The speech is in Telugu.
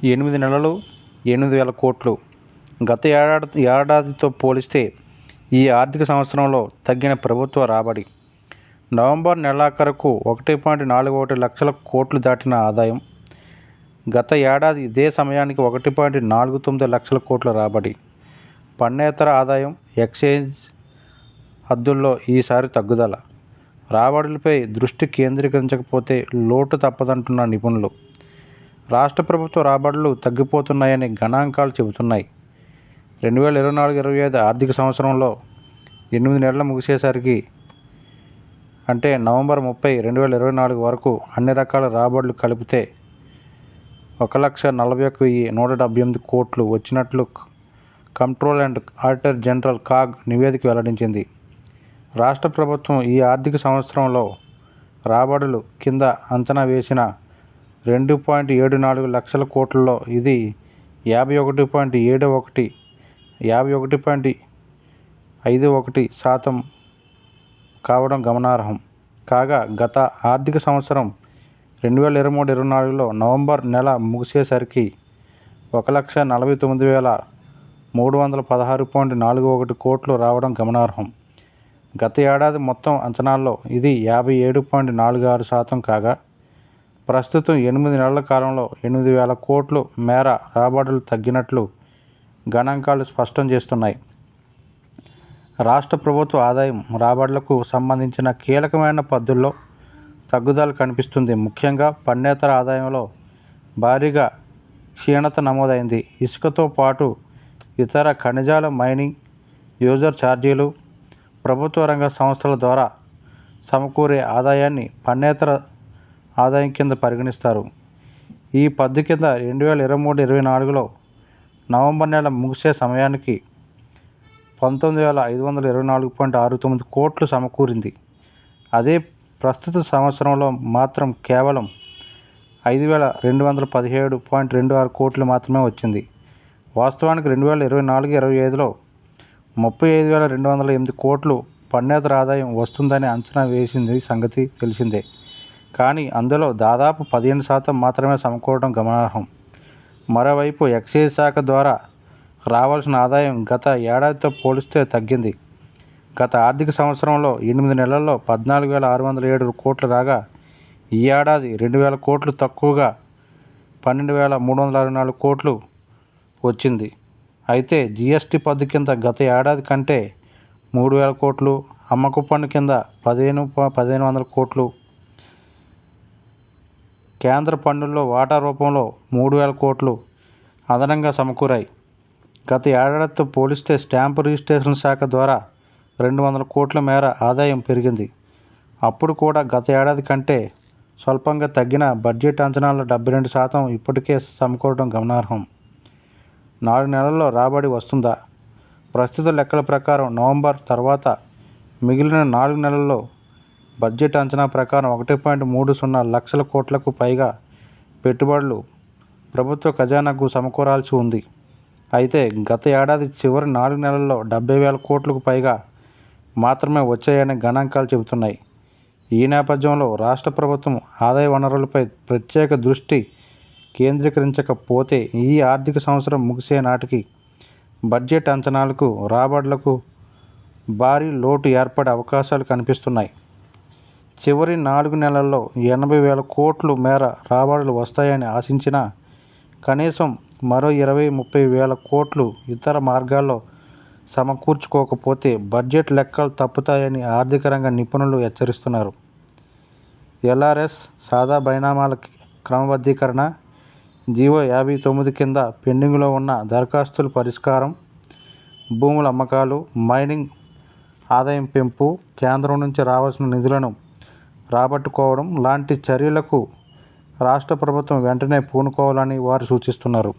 8 నెలలు 8,000 కోట్లు. గత ఏడాదితో పోలిస్తే ఈ ఆర్థిక సంవత్సరంలో తగ్గిన ప్రభుత్వ రాబడి. నవంబర్ నెలాఖరుకు 1.41 లక్షల కోట్లు దాటిన ఆదాయం. గత ఏడాది ఇదే సమయానికి 1.49 లక్షల కోట్ల రాబడి. పన్నేతర ఆదాయం, ఎక్సైజ్ హద్దుల్లో ఈసారి తగ్గుదల. రాబడులపై దృష్టి కేంద్రీకరించకపోతే లోటు తప్పదంటున్న నిపుణులు. రాష్ట్ర ప్రభుత్వ రాబడులు తగ్గిపోతున్నాయని గణాంకాలు చెబుతున్నాయి. 2024-25 ఆర్థిక సంవత్సరంలో 8 నెలలు ముగిసేసరికి అంటే నవంబర్ 30, 2024 వరకు అన్ని రకాల రాబడులు కలిపితే 1,41,178 కోట్లు వచ్చినట్లు control and auditor general CAG నివేదిక వెల్లడించింది. రాష్ట్ర ప్రభుత్వం ఈ ఆర్థిక సంవత్సరంలో రాబడులు కింద అంచనా వేసిన 2.74 లక్షల కోట్లలో ఇది 51.51% కావడం గమనార్హం. కాగా గత ఆర్థిక సంవత్సరం 2023-24లో నవంబర్ నెల ముగిసేసరికి 1,49,316.41 కోట్లు రావడం గమనార్హం. గత ఏడాది మొత్తం అంచనాల్లో ఇది 57.46% కాగా ప్రస్తుతం 8 నెలల కాలంలో 8,000 కోట్ల మేర రాబడులు తగ్గినట్లు గణాంకాలు స్పష్టం చేస్తున్నాయి. రాష్ట్ర ప్రభుత్వ ఆదాయం, రాబడులకు సంబంధించిన కీలకమైన పద్ధతుల్లో తగ్గుదల కనిపిస్తుంది. ముఖ్యంగా పన్నేతర ఆదాయంలో భారీగా క్షీణత నమోదైంది. ఇసుకతో పాటు ఇతర ఖనిజాల మైనింగ్, యూజర్ ఛార్జీలు, ప్రభుత్వ రంగ సంస్థల ద్వారా సమకూరే ఆదాయాన్ని పన్నేతర ఆదాయం కింద పరిగణిస్తారు. ఈ పద్ధతి కింద 2023-24లో నవంబర్ నెల ముగిసే సమయానికి 19,524.69 కోట్లు సమకూరింది. అదే ప్రస్తుత సంవత్సరంలో మాత్రం కేవలం 5,217.26 కోట్లు మాత్రమే వచ్చింది. వాస్తవానికి 2024-25లో 35,208 కోట్లు పన్నేతర ఆదాయం వస్తుందని అంచనా వేసింది సంగతి తెలిసిందే. కానీ అందులో దాదాపు 15% మాత్రమే సమకూరడం గమనార్హం. మరోవైపు ఎక్సైజ్ శాఖ ద్వారా రావాల్సిన ఆదాయం గత ఏడాదితో పోలిస్తే తగ్గింది. గత ఆర్థిక సంవత్సరంలో 8 నెలల్లో 14,607 కోట్లు రాగా ఈ ఏడాది 2,000 కోట్లు తక్కువగా 12,364 కోట్లు వచ్చింది. అయితే జీఎస్టీ పద్దు కింద గత ఏడాది కంటే 3,000 కోట్లు, అమ్మకపు పన్ను కింద 1,500 కోట్లు, కేంద్ర పన్నుల్లో వాటా రూపంలో 3,000 కోట్లు అదనంగా సమకూరాయి. గత ఏడాదితో పోలిస్తే స్టాంపు రిజిస్ట్రేషన్ శాఖ ద్వారా 200 కోట్ల మేర ఆదాయం పెరిగింది. అప్పుడు కూడా గత ఏడాది కంటే స్వల్పంగా తగ్గిన బడ్జెట్ అంచనాల 72% ఇప్పటికే సమకూరడం గమనార్హం. 4 నెలల్లో రాబడి వస్తుందా? ప్రస్తుత లెక్కల ప్రకారం నవంబర్ తర్వాత మిగిలిన 4 నెలల్లో బడ్జెట్ అంచనా ప్రకారం 1.30 లక్షల కోట్లకు పైగా పెట్టుబడులు ప్రభుత్వ ఖజానాకు సమకూరాల్సి ఉంది. అయితే గత ఏడాది చివరి 4 నెలల్లో 70,000 కోట్లకు పైగా మాత్రమే వచ్చాయని గణాంకాలు చెబుతున్నాయి. ఈ నేపథ్యంలో రాష్ట్ర ప్రభుత్వం ఆదాయ వనరులపై ప్రత్యేక దృష్టి కేంద్రీకరించకపోతే ఈ ఆర్థిక సంవత్సరం ముగిసే నాటికి బడ్జెట్ అంచనాలకు, రాబడులకు భారీ లోటు ఏర్పడే అవకాశాలు కనిపిస్తున్నాయి. చివరి 4 నెలల్లో 80,000 కోట్ల మేర రాబడులు వస్తాయని ఆశించినా కనీసం మరో 20-30 వేల కోట్లు ఇతర మార్గాల్లో సమకూర్చుకోకపోతే బడ్జెట్ లెక్కలు తప్పుతాయని ఆర్థిక రంగ నిపుణులు హెచ్చరిస్తున్నారు. ఎల్ఆర్ఎస్ సాదా బైనామాల క్రమబద్ధీకరణ, జీవో 59 కింద పెండింగ్లో ఉన్న దరఖాస్తుల పరిష్కారం, భూముల అమ్మకాలు, మైనింగ్ ఆదాయం పెంపు, కేంద్రం నుంచి రావాల్సిన నిధులను రాబట్టుకోవడం లాంటి చర్యలకు రాష్ట్ర ప్రభుత్వం వెంటనే పూనుకోవాలని వారు సూచిస్తున్నారు.